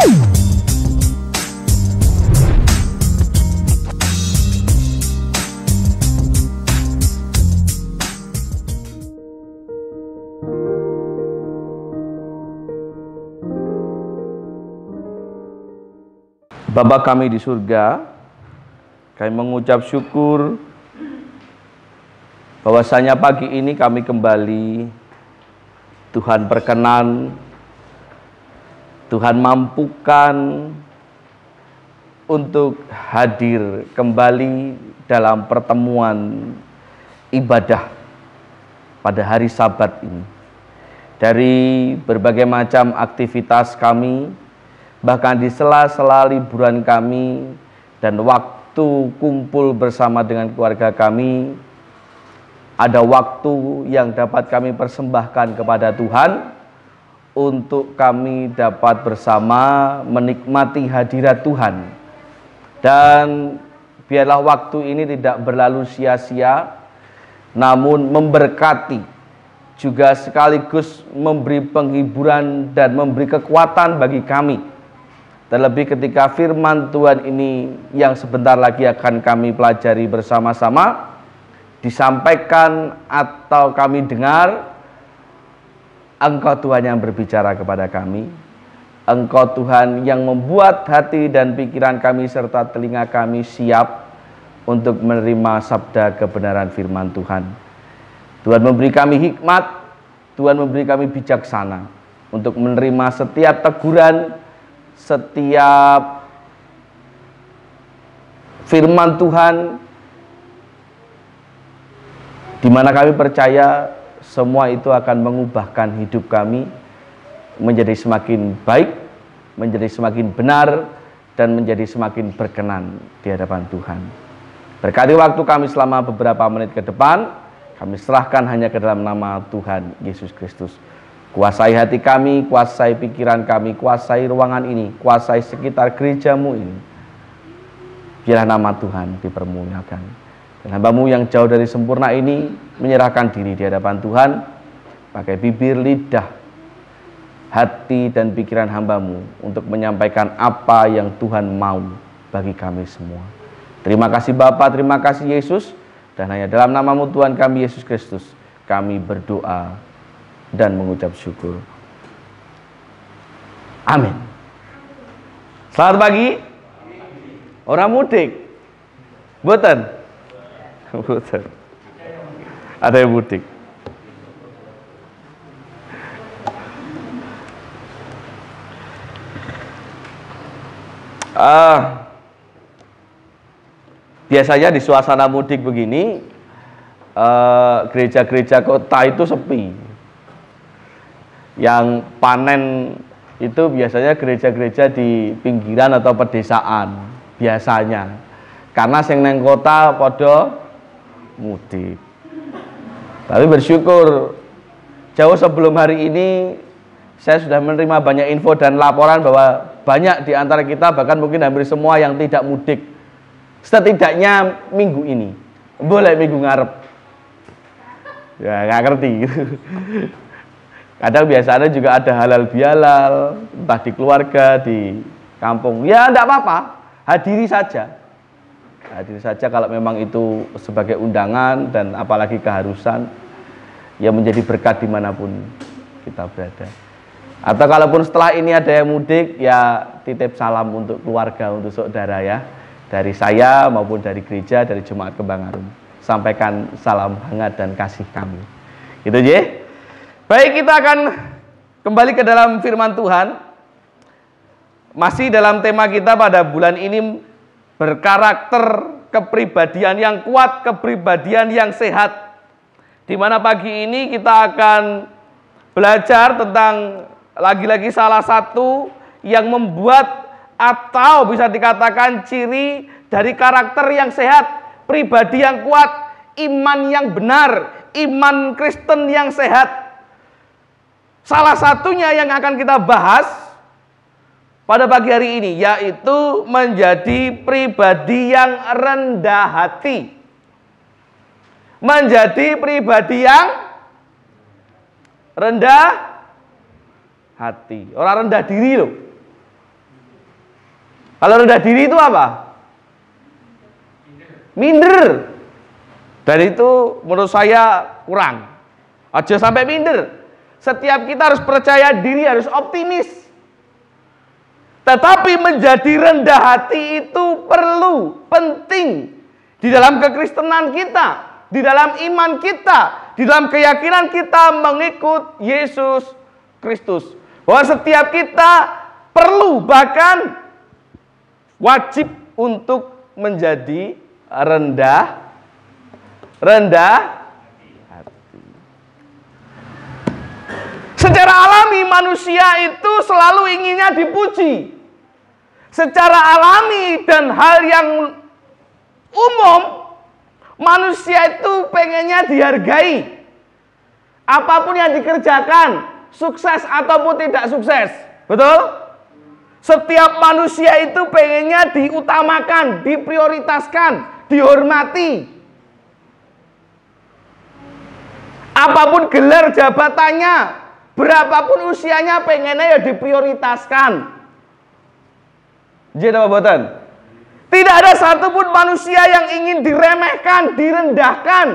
Bapa kami di surga, kami mengucap syukur bahwasanya pagi ini kami kembali, Tuhan berkenan, Tuhan mampukan untuk hadir kembali dalam pertemuan ibadah pada hari Sabat ini. Dari berbagai macam aktivitas kami, bahkan di sela-sela liburan kami dan waktu kumpul bersama dengan keluarga kami, ada waktu yang dapat kami persembahkan kepada Tuhan untuk kami dapat bersama menikmati hadirat Tuhan. Dan biarlah waktu ini tidak berlalu sia-sia, namun memberkati, juga sekaligus memberi penghiburan dan memberi kekuatan bagi kami. Terlebih ketika firman Tuhan ini yang sebentar lagi akan kami pelajari bersama-sama, disampaikan atau kami dengar, Engkau Tuhan yang berbicara kepada kami. Engkau Tuhan yang membuat hati dan pikiran kami serta telinga kami siap untuk menerima sabda kebenaran firman Tuhan. Tuhan memberi kami hikmat, Tuhan memberi kami bijaksana untuk menerima setiap teguran, setiap firman Tuhan, di mana kami percaya semua itu akan mengubahkan hidup kami menjadi semakin baik, menjadi semakin benar, dan menjadi semakin berkenan di hadapan Tuhan. Berkati waktu kami selama beberapa menit ke depan, kami serahkan hanya ke dalam nama Tuhan Yesus Kristus. Kuasai hati kami, kuasai pikiran kami, kuasai ruangan ini, kuasai sekitar gerejamu ini. Biarlah nama Tuhan dipermuliakan. Dan hamba-Mu yang jauh dari sempurna ini menyerahkan diri di hadapan Tuhan, pakai bibir, lidah, hati dan pikiran hamba-Mu untuk menyampaikan apa yang Tuhan mau bagi kami semua. Terima kasih Bapa, terima kasih Yesus, dan hanya dalam nama-Mu Tuhan kami Yesus Kristus kami berdoa dan mengucap syukur. Amin. Selamat pagi. Orang mudik. Boten. Boten. Ada yang mudik. Biasanya di suasana mudik begini, gereja-gereja kota itu sepi. Yang panen itu biasanya gereja-gereja di pinggiran atau pedesaan biasanya, karena sing neng kota podo mudik. Tapi bersyukur jauh sebelum hari ini saya sudah menerima banyak info dan laporan bahwa banyak di antara kita, bahkan mungkin hampir semua yang tidak mudik, setidaknya minggu ini, boleh minggu ngarep. Ya nggak ngerti. Kadang biasanya juga ada halal bihalal, entah di keluarga, di kampung. Ya enggak apa-apa, hadiri saja. Hadiri saja kalau memang itu sebagai undangan dan apalagi keharusan, ya menjadi berkat dimanapun kita berada. Atau kalaupun setelah ini ada yang mudik, ya titip salam untuk keluarga, untuk saudara ya. Dari saya maupun dari gereja, dari Jemaat Kembang Arum. Sampaikan salam hangat dan kasih kami. Gitu aja. Baik, kita akan kembali ke dalam firman Tuhan. Masih dalam tema kita pada bulan ini, berkarakter kepribadian yang kuat, kepribadian yang sehat. Di mana pagi ini kita akan belajar tentang lagi-lagi salah satu yang membuat atau bisa dikatakan ciri dari karakter yang sehat, pribadi yang kuat, iman yang benar, iman Kristen yang sehat. Salah satunya yang akan kita bahas pada pagi hari ini, yaitu menjadi pribadi yang rendah hati. Menjadi pribadi yang rendah hati. Orang rendah diri loh. Kalau rendah diri itu apa? Minder. Dan itu menurut saya kurang. Aja sampai minder. Setiap kita harus percaya diri, harus optimis. Tetapi menjadi rendah hati itu perlu, penting di dalam kekristenan kita, di dalam iman kita, di dalam keyakinan kita mengikut Yesus Kristus. Bahwa setiap kita perlu, bahkan wajib untuk menjadi rendah hati. Secara alami manusia itu selalu inginnya dipuji. Secara alami dan hal yang umum, manusia itu pengennya dihargai. Apapun yang dikerjakan, sukses ataupun tidak sukses. Betul? Setiap manusia itu pengennya diutamakan, diprioritaskan, dihormati. Apapun gelar jabatannya, berapapun usianya, pengennya ya diprioritaskan. Jadi apa buatan? Tidak ada satupun manusia yang ingin diremehkan, direndahkan,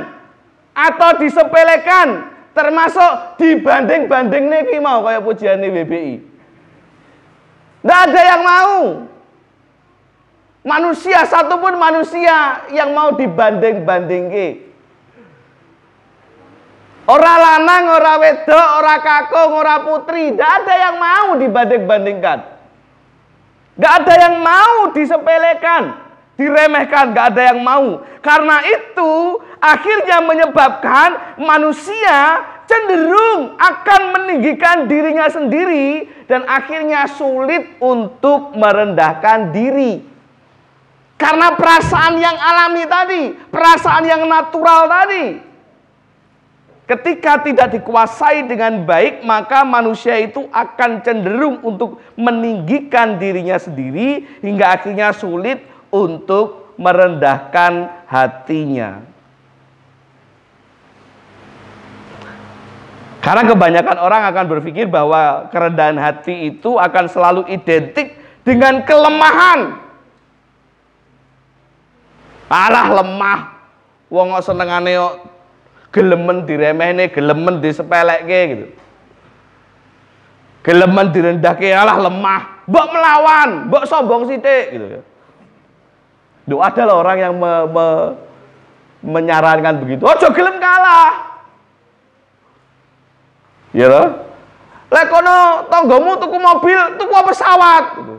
atau disepelekan, termasuk dibanding-banding nih mau kayak pujian WBI. Tidak ada yang mau. Manusia, satupun manusia yang mau dibanding-bandingke. Ora lanang, ora wedok, ora kakung, ora putri, tidak ada yang mau dibanding-bandingkan. Tidak ada yang mau disepelekan, diremehkan, tidak ada yang mau. Karena itu akhirnya menyebabkan manusia cenderung akan meninggikan dirinya sendiri dan akhirnya sulit untuk merendahkan diri. Karena perasaan yang alami tadi, perasaan yang natural tadi. Ketika tidak dikuasai dengan baik, maka manusia itu akan cenderung untuk meninggikan dirinya sendiri hingga akhirnya sulit untuk merendahkan hatinya. Karena kebanyakan orang akan berpikir bahwa kerendahan hati itu akan selalu identik dengan kelemahan. Alah lemah, wong senengane kok gelemen diremehne, gelemen disepelekke gitu. Gelemen direndahke, alah lemah, mbok melawan, mbok sombong sithik gitu ya. Duh, ada loh orang yang menyarankan begitu. Ojo gelem kalah. Ya loh. Lek kono tanggamu tuku mobil, tuku pesawat gitu.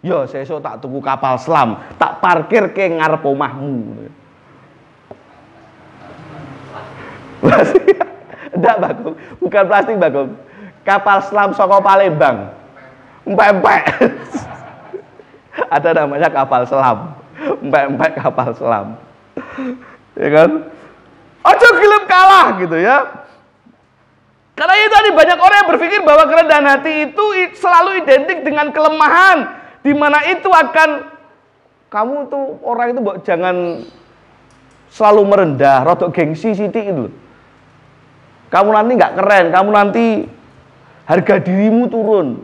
Ya sesuk tak tuku kapal selam, tak parkir ke ngarep omahmu. Enggak Bagong, bukan plastik Bagong. Kapal selam saka Palembang. Empek-empek. Ada namanya kapal selam. Empek-empek kapal selam. Ya kan? Ojo gelem kalah gitu ya. Karena itu tadi banyak orang yang berpikir bahwa kerendahan hati itu selalu identik dengan kelemahan, di mana itu akan kamu tuh orang itu jangan selalu merendah, rodok gengsi sithik itu. Kamu nanti nggak keren, kamu nanti harga dirimu turun.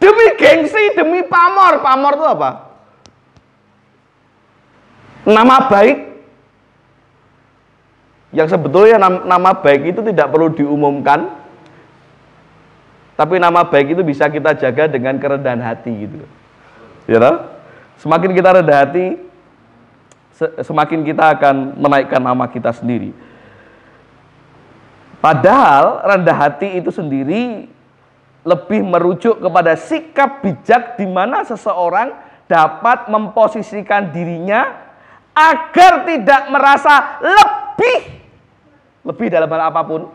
Demi gengsi, demi pamor. Pamor itu apa? Nama baik. Yang sebetulnya nama baik itu tidak perlu diumumkan. Tapi nama baik itu bisa kita jaga dengan kerendahan hati gitu. Ya toh? Semakin kita rendah hati, semakin kita akan menaikkan nama kita sendiri. Padahal rendah hati itu sendiri lebih merujuk kepada sikap bijak di mana seseorang dapat memposisikan dirinya agar tidak merasa lebih dalam hal apapun,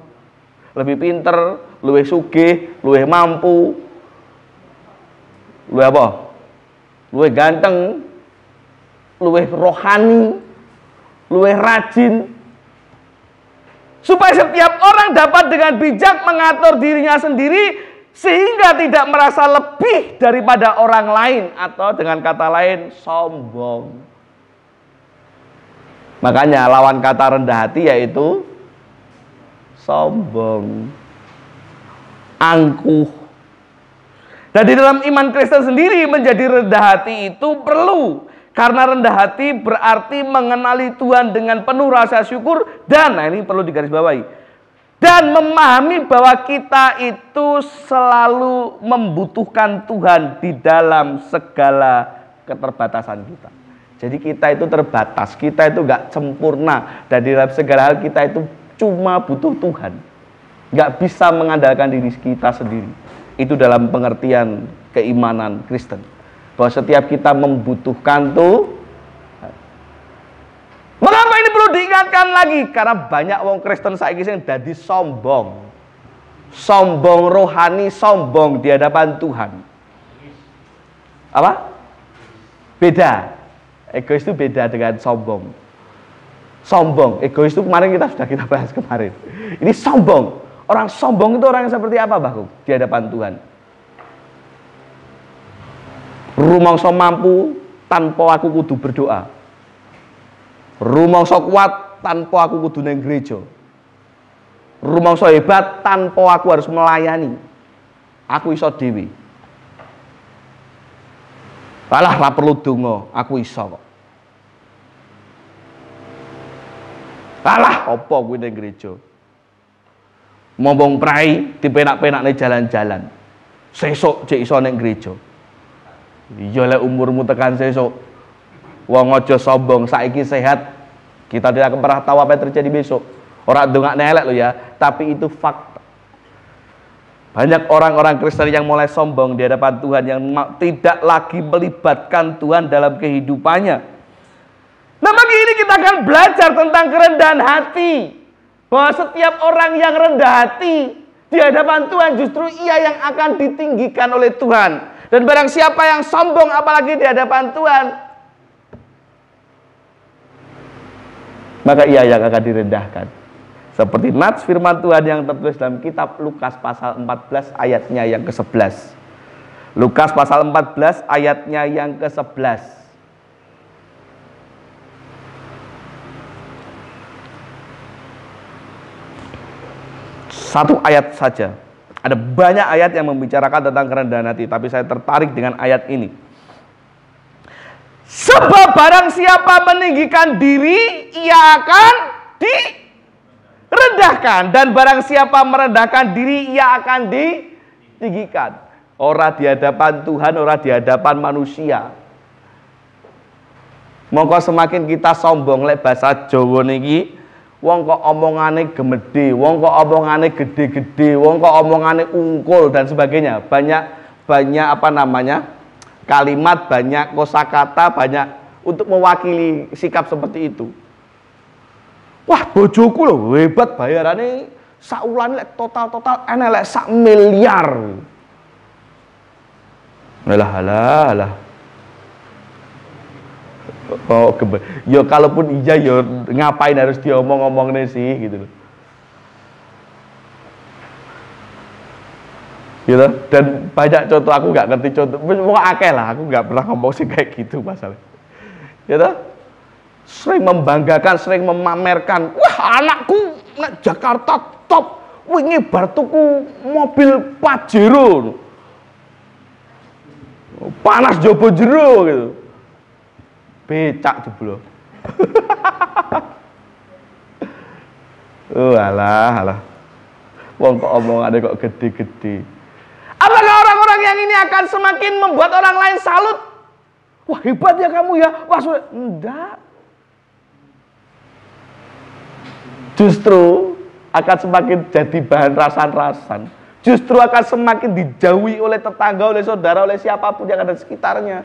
lebih pinter, lebih sugih, lebih mampu, lebih apa? Lebih ganteng, lebih rohani, lebih rajin. Supaya setiap orang dapat dengan bijak mengatur dirinya sendiri sehingga tidak merasa lebih daripada orang lain, atau dengan kata lain sombong. Makanya lawan kata rendah hati yaitu sombong, angkuh. Dan di dalam iman Kristen sendiri menjadi rendah hati itu perlu. Karena rendah hati berarti mengenali Tuhan dengan penuh rasa syukur. Dan, nah ini perlu digarisbawahi, dan memahami bahwa kita itu selalu membutuhkan Tuhan di dalam segala keterbatasan kita. Jadi kita itu terbatas, kita itu gak sempurna. Dan di dalam segala hal kita itu cuma butuh Tuhan. Gak bisa mengandalkan diri kita sendiri. Itu dalam pengertian keimanan Kristen. Bahwa setiap kita membutuhkan Tuhan. Mengapa ini perlu diingatkan lagi? Karena banyak wong Kristen saiki sing dadi sombong. Sombong rohani, sombong di hadapan Tuhan. Apa? Beda. Egois itu beda dengan sombong. Sombong, egois itu kemarin kita bahas kemarin. Ini sombong. Orang sombong itu orang yang seperti apa, Mbahku? Di hadapan Tuhan. Rumangsa mampu tanpa aku kudu berdoa. Rumangsa kuat tanpa aku kudu nang gereja. Rumangsa hebat tanpa aku harus melayani. Aku iso dhewe. Alah ra perlu donga, aku iso kok. Alah apa kuwi nang gereja. Mombong prai dipenak-penakne jalan-jalan. Sesuk cek iso nang gereja. Iya lek umurmu tekan sesuk. Wong aja sombong, saiki sehat. Kita tidak akan pernah tahu apa yang terjadi besok. Orang ndongakne elek loh ya, tapi itu fakta. Banyak orang-orang Kristen yang mulai sombong di hadapan Tuhan, yang tidak lagi melibatkan Tuhan dalam kehidupannya. Nah, pagi ini kita akan belajar tentang kerendahan hati. Bahwa setiap orang yang rendah hati di hadapan Tuhan justru ia yang akan ditinggikan oleh Tuhan. Dan barang siapa yang sombong apalagi di hadapan Tuhan, maka ia yang akan direndahkan. Seperti nats firman Tuhan yang tertulis dalam kitab Lukas pasal 14 ayatnya yang ke-11. Lukas pasal 14 ayatnya yang ke-11. Satu ayat saja. Ada banyak ayat yang membicarakan tentang kerendahan hati, tapi saya tertarik dengan ayat ini. Sebab barang siapa meninggikan diri, ia akan direndahkan. Dan barang siapa merendahkan diri, ia akan ditinggikan. Ora di hadapan Tuhan, ora di hadapan manusia. Mongko semakin kita sombong lek bahasa Jawa niki, wong kok omongane gemede, wong kok omongane gede-gede, wong kok omongane ungkul dan sebagainya. Banyak apa namanya? Kalimat, banyak kosakata, banyak untuk mewakili sikap seperti itu. Wah, bojoku loh hebat bayarannya saulan lek total enek lek 1 miliar. Alah. Oh, ya kalaupun iya ya ngapain harus diomong-omongnya sih gitu loh. Gitu. Dan banyak contoh, aku nggak ngerti contoh, mau akeh lah, aku nggak pernah ngomong sih kayak gitu masalah. Gitu. Sering membanggakan, sering memamerkan, wah anakku nek Jakarta top, wingi bar tuku mobil Pajero, panas jopo jero gitu, becak jeblo. Alah, wong kok omongannya kok gede-gede. Apakah orang-orang yang ini akan semakin membuat orang lain salut? Wah hebat ya kamu ya. Wah sudah. Enggak. Justru akan semakin jadi bahan rasan-rasan. Justru akan semakin dijauhi oleh tetangga, oleh saudara, oleh siapapun yang ada di sekitarnya.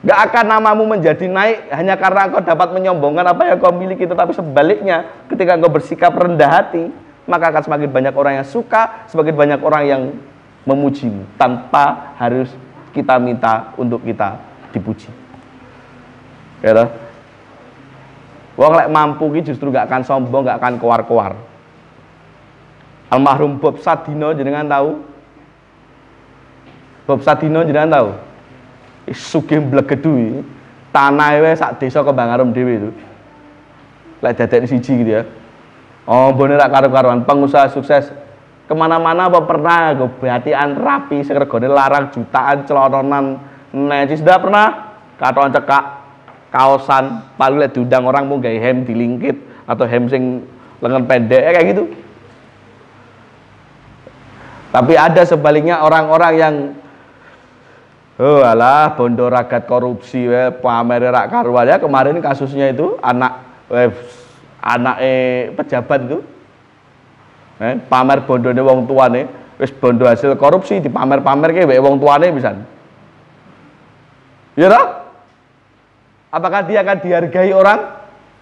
Gak akan namamu menjadi naik hanya karena engkau dapat menyombongkan apa yang kau miliki. Tetapi sebaliknya, ketika engkau bersikap rendah hati, maka akan semakin banyak orang yang suka, semakin banyak orang yang memujimu tanpa harus kita minta untuk kita dipuji. Ya, wong lek mampu ki justru gak akan sombong, gak akan koar-koar. Almarhum Bob Sadino jenengan tahu? Bob Sadino jenengan tahu? Sugih blegedu tanah wae sak desa Kembang Arum dhewe itu. Lek dadek siji gitu ya. Oh, mbone rak karo-karoan, pengusaha sukses. Kemana-mana apa pernah gue batian rapi seregone larang jutaan celononan necis ndak pernah katon cekak kaosan paling lek diundang orang mau gawe hem dilingkit atau hem sing lengan pendek kayak gitu. Tapi ada sebaliknya orang-orang yang oh alah bondo ragat korupsi pamer rak karuan ya. Kemarin kasusnya itu anak pejabat itu pamer bondone wong tuane wis bondo hasil korupsi dipamer-pamerke wae wong tuane pisan. Ya toh? Apakah dia akan dihargai orang?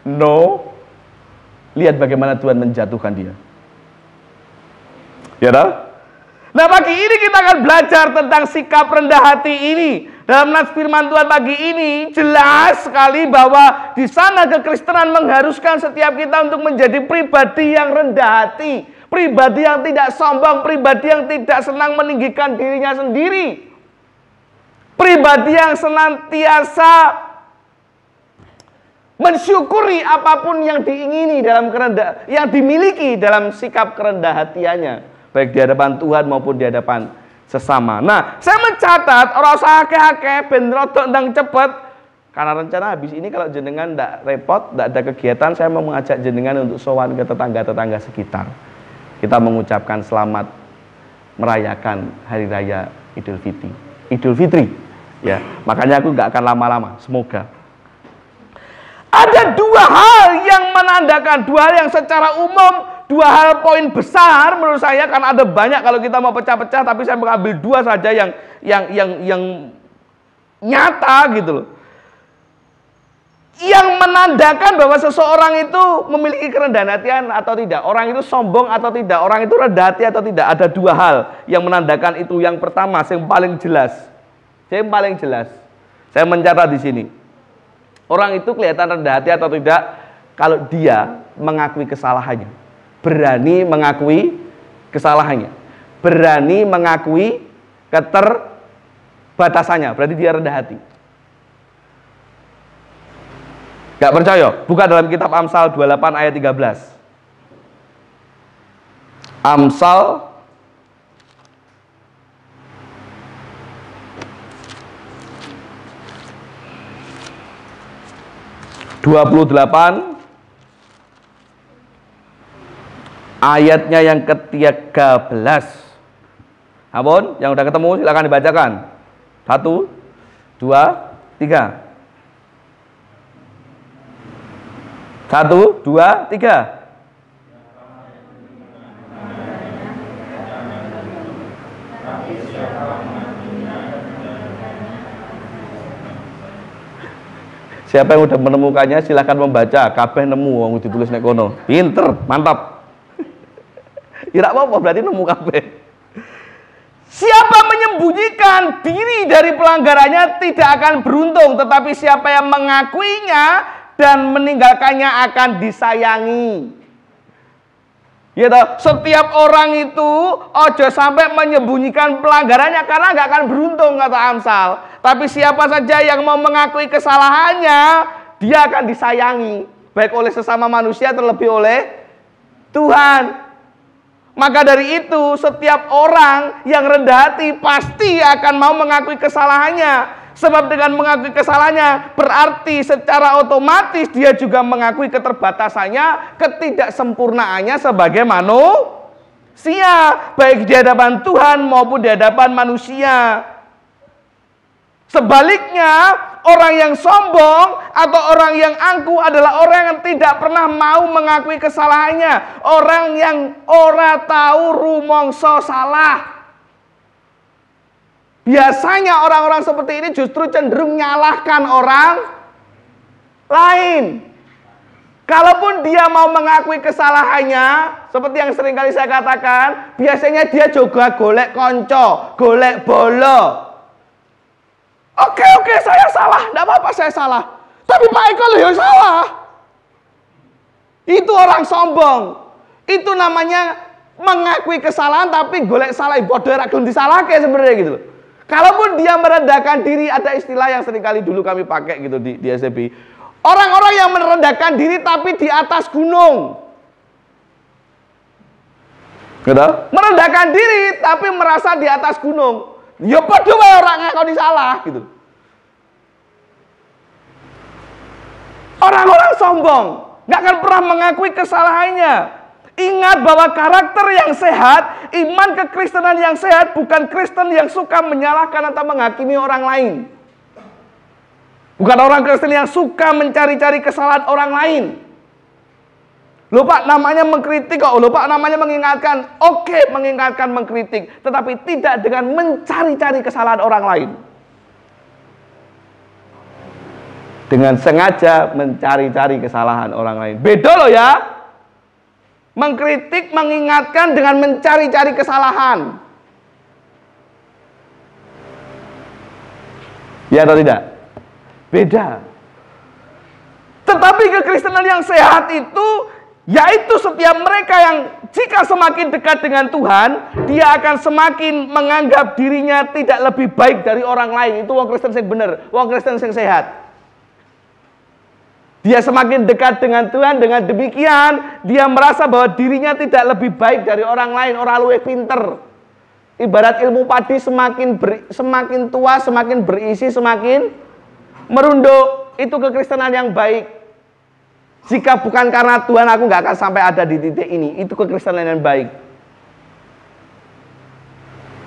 No. Lihat bagaimana Tuhan menjatuhkan dia. Ya toh? Nah, pagi ini kita akan belajar tentang sikap rendah hati ini. Dalam nas firman Tuhan pagi ini jelas sekali bahwa di sana kekristenan mengharuskan setiap kita untuk menjadi pribadi yang rendah hati, pribadi yang tidak sombong, pribadi yang tidak senang meninggikan dirinya sendiri, pribadi yang senantiasa mensyukuri apapun yang diingini dalam yang dimiliki dalam sikap kerendah hatiannya, baik di hadapan Tuhan maupun di hadapan sesama. Nah, saya mencatat orang usah akeh-akeh ben rodok ndang cepet karena rencana habis ini kalau jenengan ndak repot, ndak ada kegiatan, saya mau mengajak jenengan untuk sowan ke tetangga-tetangga sekitar. Kita mengucapkan selamat merayakan hari raya Idul Fitri. Ya, makanya aku nggak akan lama-lama. Semoga ada dua hal yang menandakan, dua hal yang secara umum, dua hal poin besar menurut saya, karena ada banyak kalau kita mau pecah-pecah, tapi saya mengambil dua saja yang nyata gitu loh. Yang menandakan bahwa seseorang itu memiliki kerendahan hatian atau tidak, orang itu sombong atau tidak, orang itu rendah hati atau tidak. Ada dua hal yang menandakan itu. Yang pertama, yang paling jelas, saya mencatat di sini. Orang itu kelihatan rendah hati atau tidak kalau dia mengakui kesalahannya, berani mengakui kesalahannya, berani mengakui keterbatasannya, berarti dia rendah hati. Gak percaya? Buka dalam kitab Amsal 28 ayat 13. Amsal 28 ayatnya yang ke-13. Ampun, yang udah ketemu silakan dibacakan. 1, 2, 3. 1, 2, 3. Siapa yang udah menemukannya silahkan membaca. Kabeh nemu wong ditulis nek kono. Pinter, mantap. Ira apa berarti nemu kabeh. Siapa menyembunyikan diri dari pelanggarannya tidak akan beruntung, tetapi siapa yang mengakuinya dan meninggalkannya akan disayangi. Ya toh, setiap orang itu ojo sampai menyembunyikan pelanggarannya karena nggak akan beruntung kata Amsal. Tapi siapa saja yang mau mengakui kesalahannya, dia akan disayangi, baik oleh sesama manusia terlebih oleh Tuhan. Maka dari itu setiap orang yang rendah hati pasti akan mau mengakui kesalahannya. Sebab dengan mengakui kesalahannya berarti secara otomatis dia juga mengakui keterbatasannya, ketidaksempurnaannya sebagai manusia, baik di hadapan Tuhan maupun di hadapan manusia. Sebaliknya, orang yang sombong atau orang yang angkuh adalah orang yang tidak pernah mau mengakui kesalahannya, orang yang ora tahu rumangsa salah. Biasanya orang-orang seperti ini justru cenderung menyalahkan orang lain. Kalaupun dia mau mengakui kesalahannya, seperti yang sering kali saya katakan, biasanya dia juga golek konco, golek bolo. Oke, saya salah, tidak apa-apa saya salah. Tapi Pak Eko loh yang salah. Itu orang sombong. Itu namanya mengakui kesalahan tapi golek salah. Bodoh ra gelem disalahke sebenarnya gitu loh. Kalaupun dia merendahkan diri, ada istilah yang seringkali dulu kami pakai gitu di SCB. Orang-orang yang merendahkan diri tapi di atas gunung. Gitu? Merendahkan diri tapi merasa di atas gunung. Ya padha wae ora ngakoni salah gitu. Orang-orang sombong nggak akan pernah mengakui kesalahannya. Ingat bahwa karakter yang sehat, iman kekristenan yang sehat bukan Kristen yang suka menyalahkan atau menghakimi orang lain. Bukan orang Kristen yang suka mencari-cari kesalahan orang lain. Loh Pak, namanya mengkritik kok. Loh Pak, namanya mengingatkan. Oke, mengingatkan, mengkritik. Tetapi tidak dengan mencari-cari kesalahan orang lain. Dengan sengaja mencari-cari kesalahan orang lain. Beda loh ya. Mengkritik, mengingatkan dengan mencari-cari kesalahan. Ya atau tidak? Beda. Tetapi kekristenan yang sehat itu, yaitu setiap mereka yang jika semakin dekat dengan Tuhan, dia akan semakin menganggap dirinya tidak lebih baik dari orang lain. Itu wong Kristen yang benar, wong Kristen yang sehat. Dia semakin dekat dengan Tuhan, dengan demikian dia merasa bahwa dirinya tidak lebih baik dari orang lain, orang luwih pinter. Ibarat ilmu padi semakin tua, semakin berisi, semakin merunduk. Itu kekristenan yang baik. Jika bukan karena Tuhan, aku nggak akan sampai ada di titik ini. Itu kekristenan yang baik.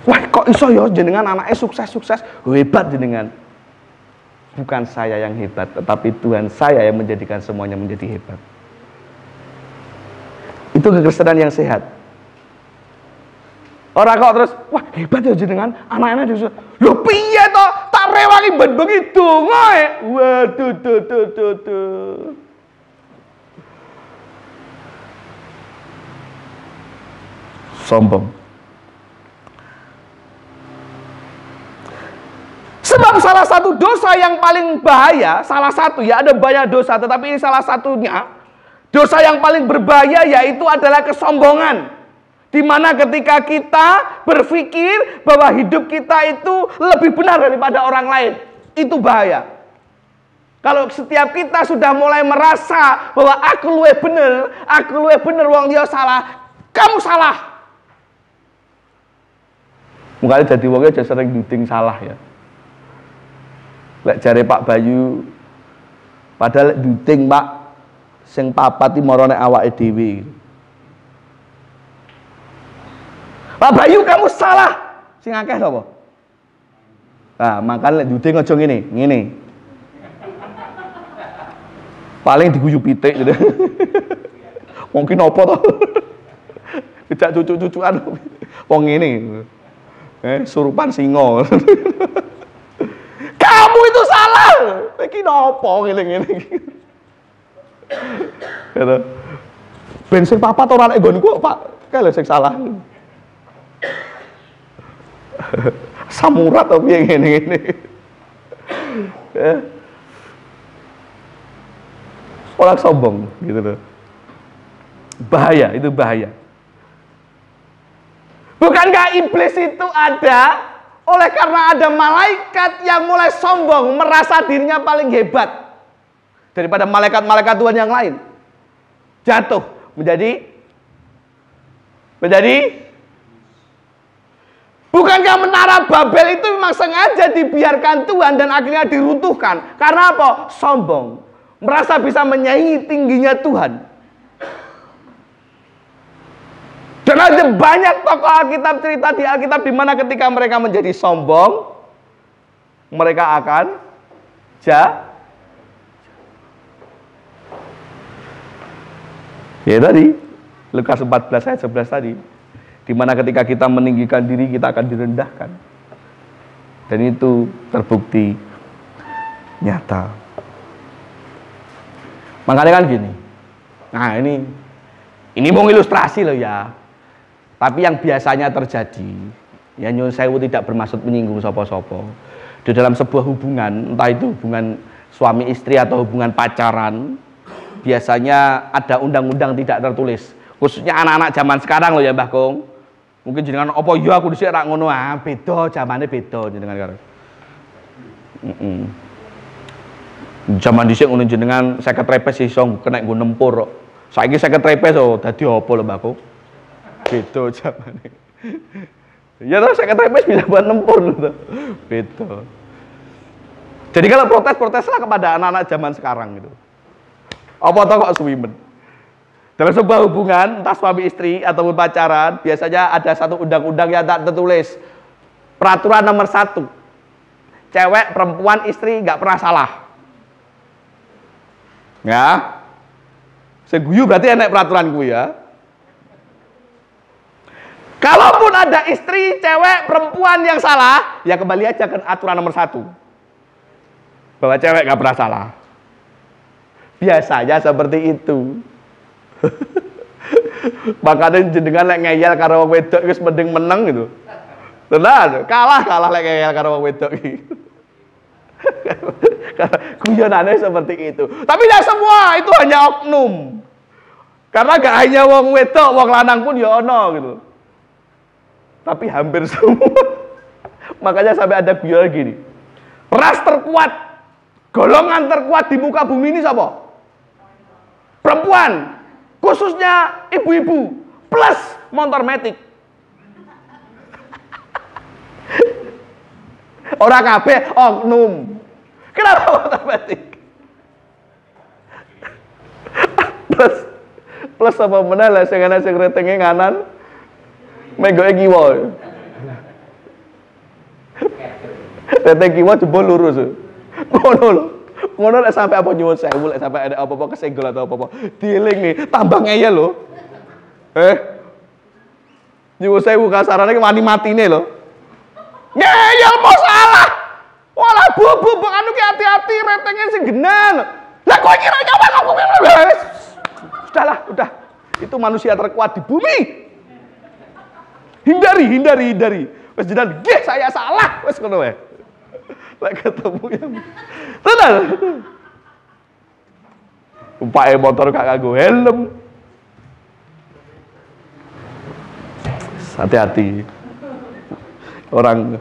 Wah, kok iso ya jenengan anaknya sukses-sukses, hebat jenengan. Bukan saya yang hebat, tetapi Tuhan saya yang menjadikan semuanya menjadi hebat. Itu kekristenan yang sehat. Orang kok terus, wah hebat ya jenengan, anak-anak dia lho piye toh, tak rewangi ben begitu ngoe. Waduh, tuh. Sombong. Sebab salah satu dosa yang paling bahaya, salah satu ya, ada banyak dosa, tetapi ini salah satunya. Dosa yang paling berbahaya yaitu adalah kesombongan. Di mana ketika kita berpikir bahwa hidup kita itu lebih benar daripada orang lain, itu bahaya. Kalau setiap kita sudah mulai merasa bahwa aku luwih bener, wong dia salah, kamu salah. Mungkin jadi wongnya aja sering duding salah ya. Lek jare Pak Bayu, padahal duding Pak, sing papat iki marane awake dhewe. Pak Bayu kamu salah. Sing akeh sapa? Nah, makane lek duding aja ngene. Paling diguyu pitik gitu. Mungkin apa to? Tidak cucu-cucuan. Wong ngene. Surupan singa. Kamu itu salah. Iki nopo ngene-ngene. Gitu. Bensin papat ora nek nggonku, Pak. Kale sing salah. Samurat apa piye ngene-ngene. Orang sombong gitu loh. Bahaya, itu bahaya. Bukankah iblis itu ada oleh karena ada malaikat yang mulai sombong, merasa dirinya paling hebat daripada malaikat-malaikat Tuhan yang lain. Jatuh menjadi bukankah menara Babel itu memang sengaja dibiarkan Tuhan dan akhirnya diruntuhkan? Karena apa? Sombong, merasa bisa menyaingi tingginya Tuhan. Dan ada banyak tokoh Alkitab cerita di Alkitab di mana ketika mereka menjadi sombong, mereka akan ya tadi Lukas 14 ayat 11 tadi, di mana ketika kita meninggikan diri kita akan direndahkan. Dan itu terbukti nyata. Makanya kan gini. Nah, ini mau ilustrasi loh ya. Tapi yang biasanya terjadi, ya nyuwun sewu tidak bermaksud menyinggung sapa-sapa. Di dalam sebuah hubungan, entah itu hubungan suami istri atau hubungan pacaran, biasanya ada undang-undang tidak tertulis. Khususnya anak-anak zaman sekarang loh ya Mbah Kong. Mungkin jenengan apa ya aku dhisik rak ngono beda, zamane beda jenengan karo. Zaman dhisik ngono jenengan 50 repes iso kena nggo nempur kok. Saiki 50 repes dadi apa lho Mbah Kong? Beda zaman ini. Ya terus saya kata bisa buat nempur gitu. Beda. Jadi kalau protes-proteslah kepada anak-anak zaman sekarang gitu. Apa tau kok suwimen? Dalam sebuah hubungan, entah suami istri ataupun pacaran, biasanya ada satu undang-undang yang tak tertulis. Peraturan nomor 1. Cewek, perempuan, istri nggak pernah salah. Ya. Seguyu berarti enak peraturanku ya. Kalaupun ada istri, cewek, perempuan yang salah, ya kembali aja ke aturan nomor 1. Bahwa cewek nggak pernah salah. Biasanya seperti itu. Makanya jenengan lek ngeyel karo wong wedok wis mending meneng gitu. Tenan, kalah lek ngeyel karo wong wedok iki. Guyonane seperti itu. Tapi tidak semua, itu hanya oknum. Karena gak hanya wong wedok, wong lanang pun ya ono gitu. Tapi hampir semua. Makanya sampai ada guyon gini. Ras terkuat, golongan terkuat di muka bumi ini siapa? Perempuan, khususnya ibu-ibu, plus motor metik. Orang kabeh oknum. Kenapa motor metik? Plus apa meneh lah sing ana sing retenge nganan menggoke kiwa. Reteng kiwa jebol lurus. Ngono lho. Ngono lek sampai apa nyuwun sewu, lek sampai ada apa-apa kesenggol atau apa-apa. Dieling nih, tambah ngeyel lho. Nyuwun sewu kasarane wani matine lho. Ngeyel mau salah. Walah bubuk anu ki hati-hati retenge sing genan. Lah kok kira nyawa aku wis. Sudahlah, udah. Itu manusia terkuat di bumi. Hindari. Wis jenengan, nggih saya salah. Wis ngono wae. Lek ketemu yang tenan. Umpake motor gak nganggo helm. Hati-hati. Orang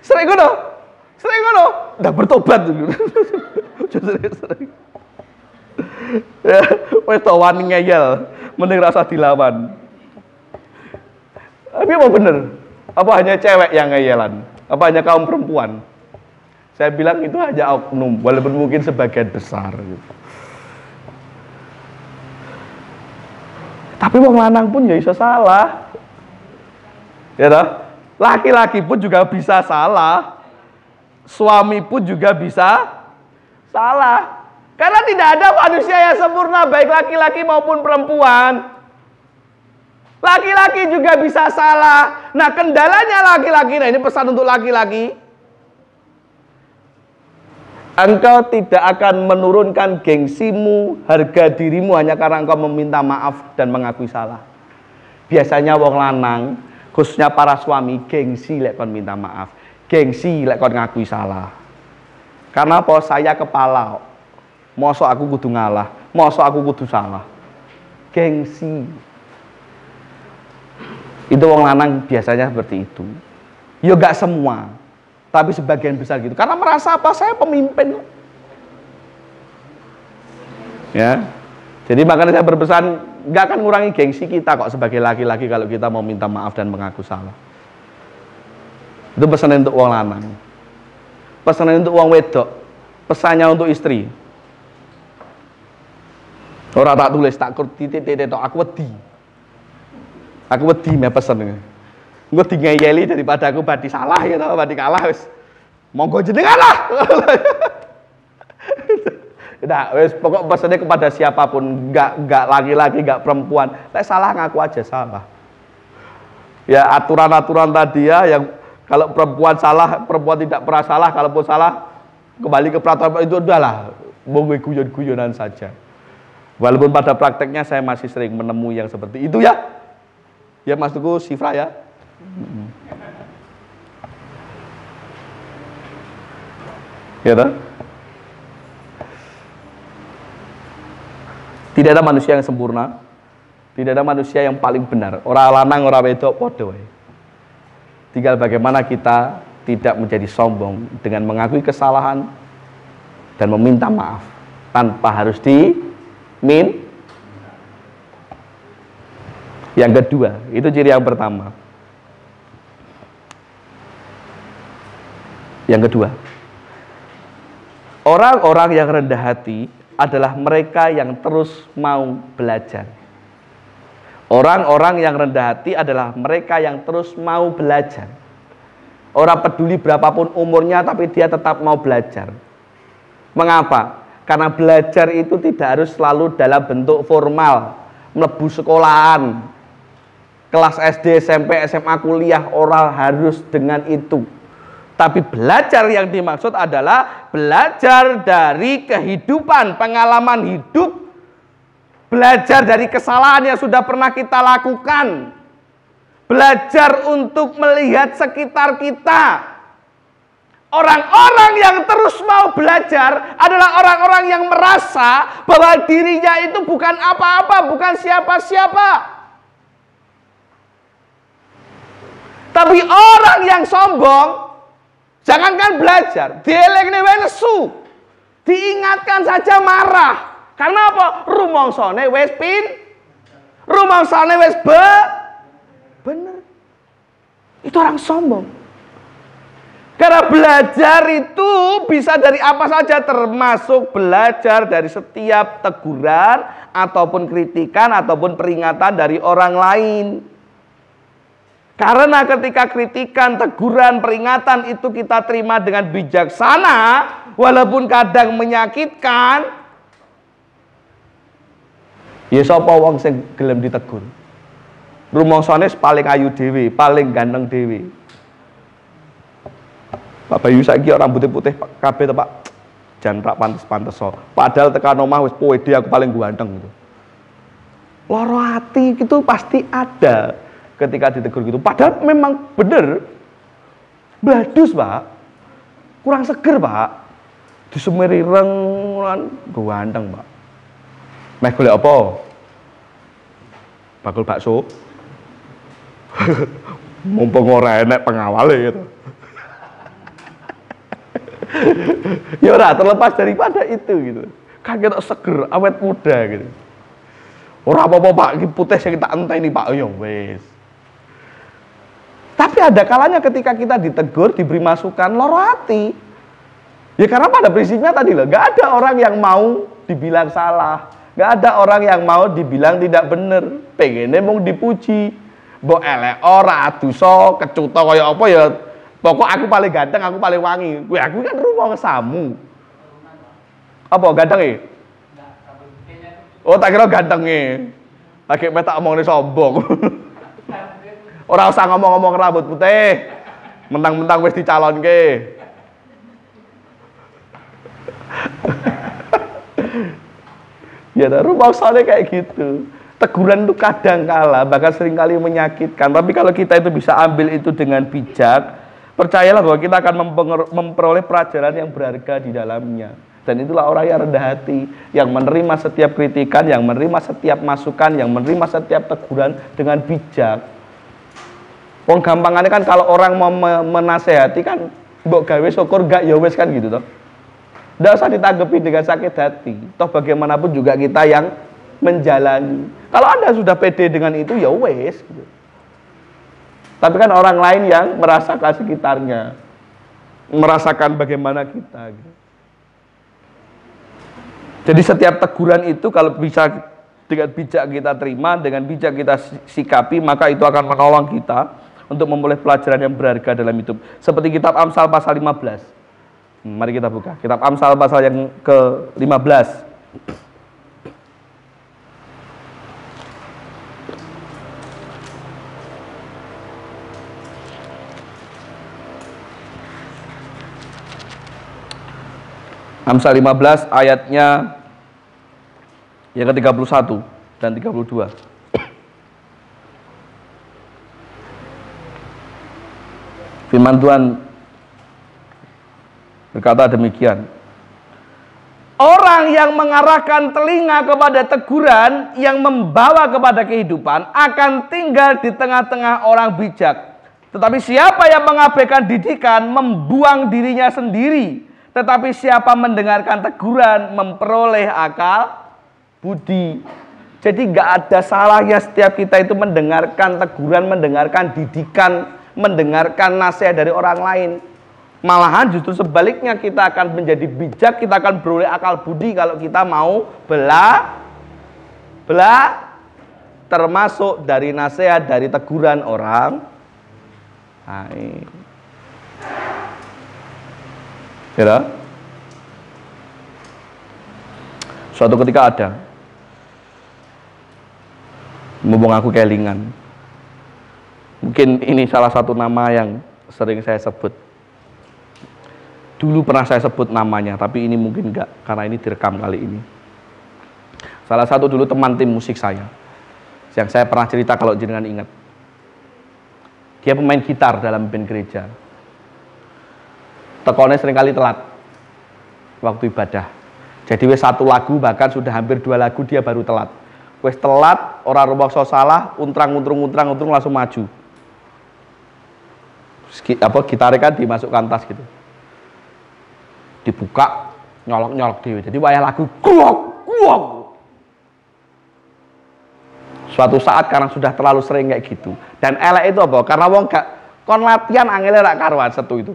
sering ngono. Udah bertobat dulu. Sering. Ya, wis to wani ngeyel, mending rasa dilawan. Tapi apa bener? Apa hanya cewek yang ngeyelan? Apa hanya kaum perempuan? Saya bilang itu hanya oknum, walaupun mungkin sebagian besar gitu. Tapi wong lanang pun ya bisa salah. Ya toh? Laki-laki pun juga bisa salah. Suami pun juga bisa salah. Karena tidak ada manusia yang sempurna, baik laki-laki maupun perempuan. Laki-laki juga bisa salah. Nah, kendalanya laki-laki, nah ini pesan untuk laki-laki. Engkau tidak akan menurunkan gengsimu, harga dirimu hanya karena engkau meminta maaf dan mengakui salah. Biasanya wong lanang, khususnya para suami, gengsi lek kon minta maaf. Gengsi lek kon ngakui salah. Karena apa? Saya kepala. Mosok aku kudu ngalah, mosok aku kudu salah. Gengsi. Itu wong lanang biasanya seperti itu. Ya gak semua, tapi sebagian besar gitu. Karena merasa apa? Saya pemimpin. Ya. Jadi makanya saya berpesan, gak akan ngurangi gengsi kita kok sebagai laki-laki kalau kita mau minta maaf dan mengaku salah. Itu pesanan untuk wong lanang. Pesanan untuk wong wedok. Pesannya untuk istri. Ora tak tulis, tak titik-titik tok, aku wedi. Aku wedi meh pesen. Engko dingeyeli daripada aku badi salah ya to, badi kalah wis. Monggo jenengan lah. Udah, wis pokok pesannya kepada siapapun, enggak laki-laki, enggak perempuan. Lek salah ngaku aja salah. Ya aturan-aturan tadi ya yang kalau perempuan salah, perempuan tidak pernah salah, kalaupun salah kembali ke peraturan itu udahlah, monggo guyon-guyonan saja. Walaupun pada prakteknya saya masih sering menemui yang seperti itu ya. Ya Mas Tuku, Sifra ya. Ya toh? Tidak ada manusia yang sempurna. Tidak ada manusia yang paling benar. Ora lanang, ora wedok padha wae. Tinggal bagaimana kita tidak menjadi sombong dengan mengakui kesalahan dan meminta maaf tanpa harus Yang kedua, itu ciri yang pertama. Yang kedua, orang-orang yang rendah hati adalah mereka yang terus mau belajar. Orang-orang yang rendah hati adalah mereka yang terus mau belajar. Orang peduli berapapun umurnya, tapi dia tetap mau belajar. Mengapa? Karena belajar itu tidak harus selalu dalam bentuk formal, mlebu sekolahan, kelas SD, SMP, SMA, kuliah, oral harus dengan itu. Tapi belajar yang dimaksud adalah belajar dari kehidupan, pengalaman hidup, belajar dari kesalahan yang sudah pernah kita lakukan, belajar untuk melihat sekitar kita. Orang-orang yang terus mau belajar adalah orang-orang yang merasa bahwa dirinya itu bukan apa-apa, bukan siapa-siapa. Tapi orang yang sombong, jangankan belajar, dielengne wae nesu. Diingatkan saja marah. Karena apa? Rumangsane wis rumangsane wis bener. Itu orang sombong. Karena belajar itu bisa dari apa saja, termasuk belajar dari setiap teguran ataupun kritikan ataupun peringatan dari orang lain. Karena ketika kritikan, teguran, peringatan itu kita terima dengan bijaksana, walaupun kadang menyakitkan, ya sapa wong sing gelem ditegur. Rumangsane paling ayu dhewe, paling ganteng dhewe. Pak Bayu saiki orang putih-putih kabeh to, Pak. Jan rak pantes-pantes so. Padahal tekan omah wis pede aku paling ganteng gitu. Loro ati itu pasti ada ketika ditegur gitu. Padahal memang bener bladus, Pak. Kurang seger, Pak. Disemiri reng ganteng, Pak. Meh golek apa? Bakul bakso. Mumpung ora enek pengawale gitu. Ya ora terlepas daripada itu gitu. Kan kita seger, awet muda gitu. Ora apa-apa, Pak, iki putih sing tak enteni, Pak. Ya wis. Tapi ada kalanya ketika kita ditegur, diberi masukan, loro hati. Ya karena pada prinsipnya tadi loh, gak ada orang yang mau dibilang salah, gak ada orang yang mau dibilang tidak bener. Pengennya mau dipuji, mbok elek ora dosa, kecuta kaya apa ya. Pokok aku paling ganteng, aku paling wangi. Kuwi aku kan rumah samu. Apa gantenge? Oh, tak kira gantenge. Lagi metak omongane sombong. Ora usah ngomong-ngomong rambut putih. Mentang-mentang wis dicalonke. Ya, rumangsane kayak gitu. Teguran itu kadang kala, bahkan seringkali menyakitkan. Tapi kalau kita itu bisa ambil itu dengan bijak, percayalah bahwa kita akan memperoleh pelajaran yang berharga di dalamnya. Dan itulah orang yang rendah hati, yang menerima setiap kritikan, yang menerima setiap masukan, yang menerima setiap teguran dengan bijak. Wong gampangannya kan kalau orang mau menasehati kan, mbok gawe syukur gak ya wis kan gitu toh. Nggak usah ditanggapi dengan sakit hati. Toh bagaimanapun juga kita yang menjalani. Kalau Anda sudah pede dengan itu ya wis gitu. Tapi kan orang lain yang merasakan sekitarnya, merasakan bagaimana kita gitu. Jadi setiap teguran itu kalau bisa dengan bijak kita terima, dengan bijak kita sikapi, maka itu akan menolong kita untuk memperoleh pelajaran yang berharga dalam hidup. Seperti kitab Amsal pasal 15. Mari kita buka kitab Amsal pasal yang ke-15. Amsal 15 ayatnya yang ke-31 dan 32. Firman Tuhan berkata demikian. Orang yang mengarahkan telinga kepada teguran yang membawa kepada kehidupan akan tinggal di tengah-tengah orang bijak. Tetapi siapa yang mengabaikan didikan membuang dirinya sendiri. Tetapi siapa mendengarkan teguran memperoleh akal budi. Jadi nggak ada salahnya setiap kita itu mendengarkan teguran, mendengarkan didikan, mendengarkan nasihat dari orang lain. Malahan justru sebaliknya, kita akan menjadi bijak, kita akan beroleh akal budi kalau kita mau termasuk dari nasihat, dari teguran orang lain. Ya. Suatu ketika ada, mumpung aku kelingan, mungkin ini salah satu nama yang sering saya sebut. Dulu pernah saya sebut namanya, tapi ini mungkin enggak, karena ini direkam kali ini. Salah satu dulu teman tim musik saya, yang saya pernah cerita kalau jenengan ingat. Dia pemain gitar dalam band gereja. Tekonnya seringkali telat waktu ibadah. Jadi wes satu lagu, bahkan sudah hampir 2 lagu dia baru telat. Wes telat, orang rumokso salah, untrang langsung maju. Gitarnya kan dimasukkan tas gitu. Dibuka, nyolok dewe. Jadi wayah lagu kuok. Suatu saat karena sudah terlalu sering kayak gitu. Dan elek itu apa? Karena wong gak kon latihan angele rak karuan Sabtu itu.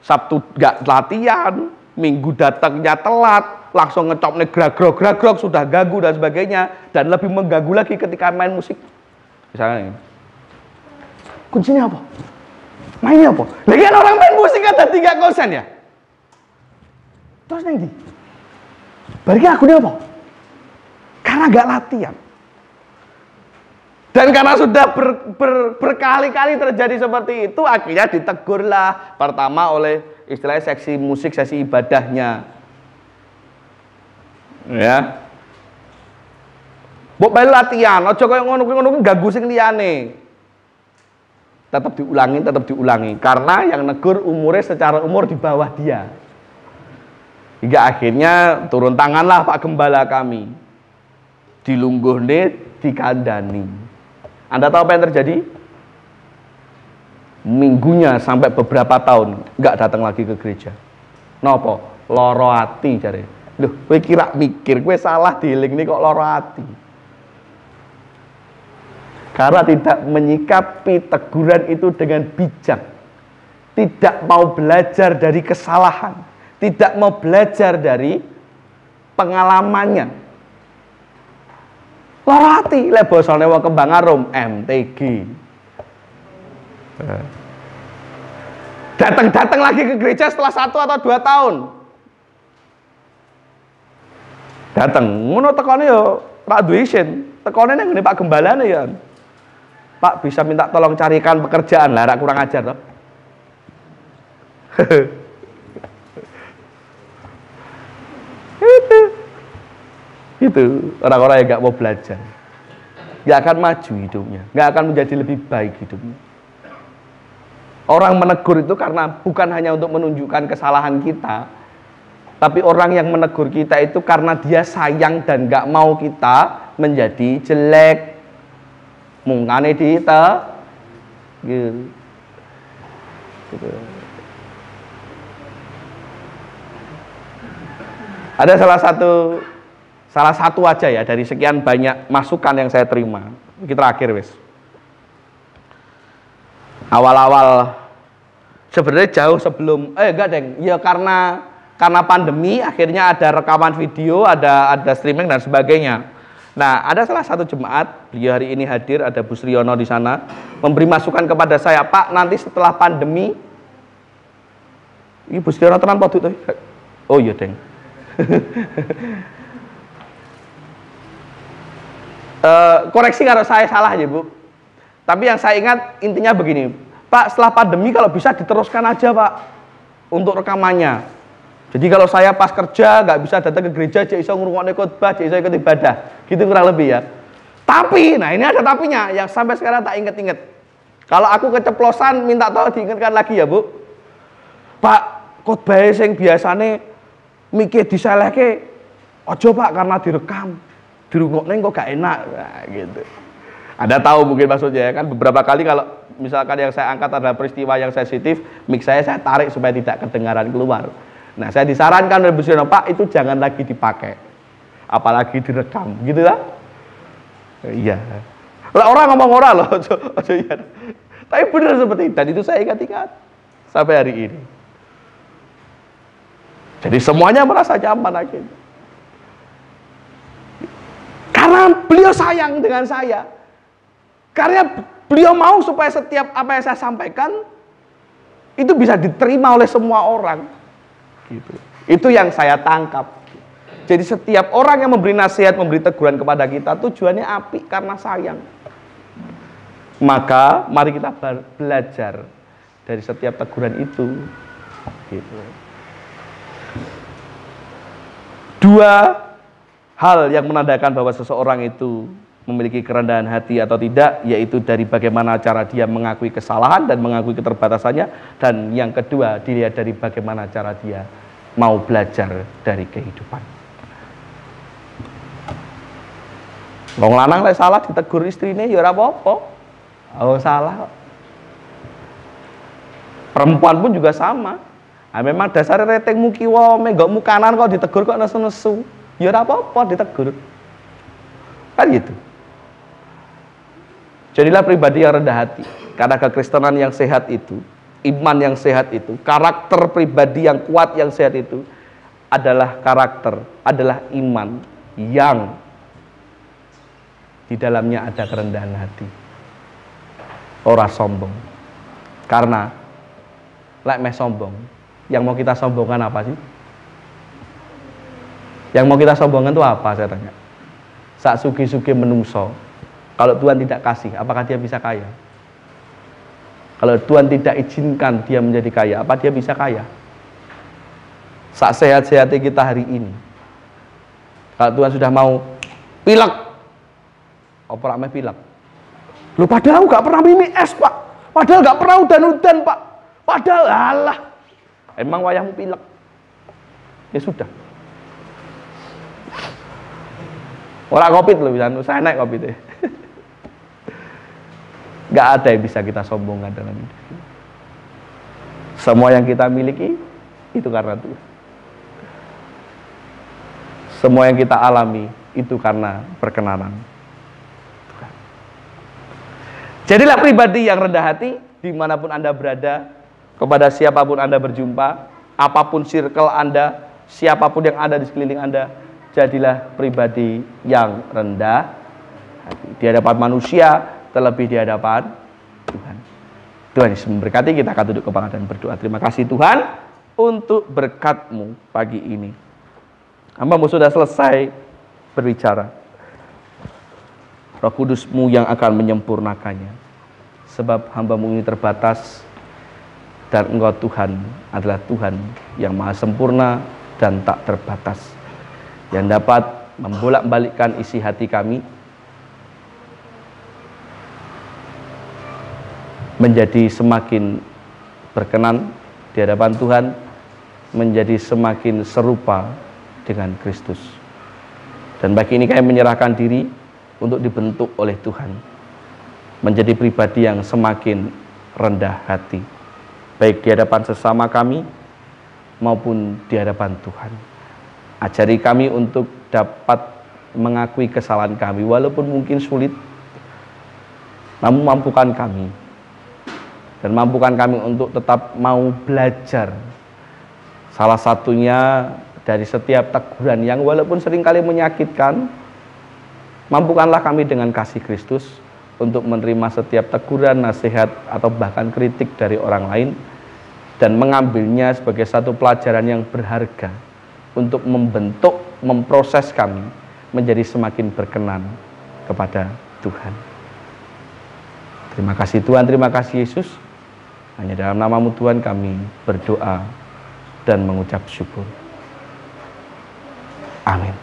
Sabtu gak latihan, Minggu datangnya telat, langsung ngecopnya grag-grog sudah ganggu dan sebagainya, dan lebih mengganggu lagi ketika main musik. Misalnya ini. Kuncinya apa? Mainnya apa? Lagi kan orang main musik ada 3 konsen ya. Terus nanti, balik aku dia apa? Karena gak latihan. Dan karena sudah berkali-kali terjadi seperti itu, akhirnya ditegurlah pertama oleh istilahnya seksi musik, sesi ibadahnya. Ya. Mbok bali latihan, aja kaya ngono-ngono ganggu sing liyane. Tetap diulangi karena yang negur umurnya secara umur di bawah dia. Hingga akhirnya turun tanganlah Pak Gembala kami. Dilungguhne, dikandani. Anda tahu apa yang terjadi? Minggunya sampai beberapa tahun nggak datang lagi ke gereja. Nopo? Loro ati jare. Loh, kowe kira mikir kowe salah dieling nih kok loro ati. Karena tidak menyikapi teguran itu dengan bijak. Tidak mau belajar dari kesalahan, tidak mau belajar dari pengalamannya. Loro ati, lek basane wong Kembang Arum, MTG. Datang lagi ke gereja setelah 1 atau 2 tahun. Datang, ngono tekone yo Pak duwe isin. Tekone nang ngene Pak Gembalane ya. Pak bisa minta tolong carikan pekerjaan lah, kurang ajar toh. Itu orang-orang yang gak mau belajar, gak akan maju hidupnya, gak akan menjadi lebih baik hidupnya. Orang menegur itu karena bukan hanya untuk menunjukkan kesalahan kita, tapi orang yang menegur kita itu karena dia sayang dan gak mau kita menjadi jelek. Mungkane gitu. Ada salah satu aja ya dari sekian banyak masukan yang saya terima. Ini terakhir wis. Awal-awal sebenarnya jauh sebelum enggak deng. Ya karena pandemi akhirnya ada rekaman video, ada streaming dan sebagainya. Nah, ada salah satu jemaat, beliau hari ini hadir, ada Bu Sriono di sana, memberi masukan kepada saya, Pak, nanti setelah pandemi, ini Bu Sriono tenan poduk tuh. Oh iya deng. Koreksi kalau saya salah ya Bu. Tapi yang saya ingat intinya begini, Pak, setelah pandemi kalau bisa diteruskan aja Pak untuk rekamannya. Jadi kalau saya pas kerja nggak bisa datang ke gereja, jadi iso ngrungokne khotbah, jadi iso ikut ibadah, gitu kurang lebih ya. Tapi, nah ini ada tapinya yang sampai sekarang tak inget-inget. Kalau aku keceplosan minta tolong diingatkan lagi ya Bu. Pak, khotbah sing biasane mikir diselehke, ojo Pak karena direkam, dirungokne kok gak enak, nah, gitu. Anda tahu mungkin maksudnya kan beberapa kali kalau misalkan yang saya angkat adalah peristiwa yang sensitif, mic saya tarik supaya tidak kedengaran keluar. Nah, saya disarankan oleh Bu Sriono, Pak, itu jangan lagi dipakai. Apalagi direkam, gitu lah. Iya. Orang ngomong ora loh, ojo iya. Tapi benar seperti itu, dan itu saya ingat-ingat sampai hari ini. Jadi semuanya merasa nyaman akhirnya. Karena beliau sayang dengan saya. Karena beliau mau supaya setiap apa yang saya sampaikan itu bisa diterima oleh semua orang. Gitu. Itu yang saya tangkap. Jadi setiap orang yang memberi nasihat, memberi teguran kepada kita, tujuannya apik karena sayang. Maka mari kita belajar dari setiap teguran itu. Gitu. Dua hal yang menandakan bahwa seseorang itu memiliki kerendahan hati atau tidak, yaitu dari bagaimana cara dia mengakui kesalahan dan mengakui keterbatasannya, dan yang kedua dilihat dari bagaimana cara dia mau belajar dari kehidupan. Wong lanang lek salah ditegur istrine ya ora apa-apa. Oh salah kok. Perempuan pun juga sama. Nah, memang dasar retengmu kiwa, menggokmu kanan kok ditegur kok nesu-nesu. Ya ora apa-apa ditegur. Kan gitu. Jadilah pribadi yang rendah hati. Karena kekristenan yang sehat itu, iman yang sehat itu, karakter pribadi yang kuat yang sehat itu adalah karakter, adalah iman yang di dalamnya ada kerendahan hati. Ora sombong. Karena lek meh sombong, yang mau kita sombongkan apa sih? Yang mau kita sombongkan itu apa, saya tanya? Sak sugi-sugi menungso, kalau Tuhan tidak kasih, apakah dia bisa kaya? Kalau Tuhan tidak izinkan dia menjadi kaya, apa dia bisa kaya? Sak sehat-sehatnya kita hari ini, kalau Tuhan sudah mau pilek, apa ramai pilek? Lu padahal gak pernah minum es pak, padahal gak pernah udan-udan pak, padahal alah, emang wayahmu pilek? Ya sudah. Orang covid loh, saya naik covid deh. Gak ada yang bisa kita sombongkan dalam hidup. Semua yang kita miliki itu karena Tuhan. Semua yang kita alami itu karena perkenanan Tuhan. Jadilah pribadi yang rendah hati dimanapun Anda berada, kepada siapapun Anda berjumpa, apapun circle Anda, siapapun yang ada di sekeliling Anda. Jadilah pribadi yang rendah hati di hadapan manusia, terlebih di hadapan Tuhan. Tuhan Yesus memberkati. Kita akan duduk kepala dan berdoa. Terima kasih Tuhan untuk berkat-Mu pagi ini. Hamba-Mu sudah selesai berbicara. Roh Kudus-Mu yang akan menyempurnakannya. Sebab hamba-Mu ini terbatas, dan Engkau Tuhan adalah Tuhan yang maha sempurna dan tak terbatas, yang dapat membolak-balikkan isi hati kami menjadi semakin berkenan di hadapan Tuhan, menjadi semakin serupa dengan Kristus. Dan bagi ini kami menyerahkan diri untuk dibentuk oleh Tuhan, menjadi pribadi yang semakin rendah hati, baik di hadapan sesama kami maupun di hadapan Tuhan. Ajari kami untuk dapat mengakui kesalahan kami, walaupun mungkin sulit, namun mampukan kami, dan mampukan kami untuk tetap mau belajar. Salah satunya dari setiap teguran yang walaupun seringkali menyakitkan, mampukanlah kami dengan kasih Kristus untuk menerima setiap teguran, nasihat, atau bahkan kritik dari orang lain, dan mengambilnya sebagai satu pelajaran yang berharga untuk membentuk, memproses kami menjadi semakin berkenan kepada Tuhan. Terima kasih Tuhan, terima kasih Yesus. Hanya dalam nama-Mu Tuhan kami berdoa dan mengucap syukur. Amin.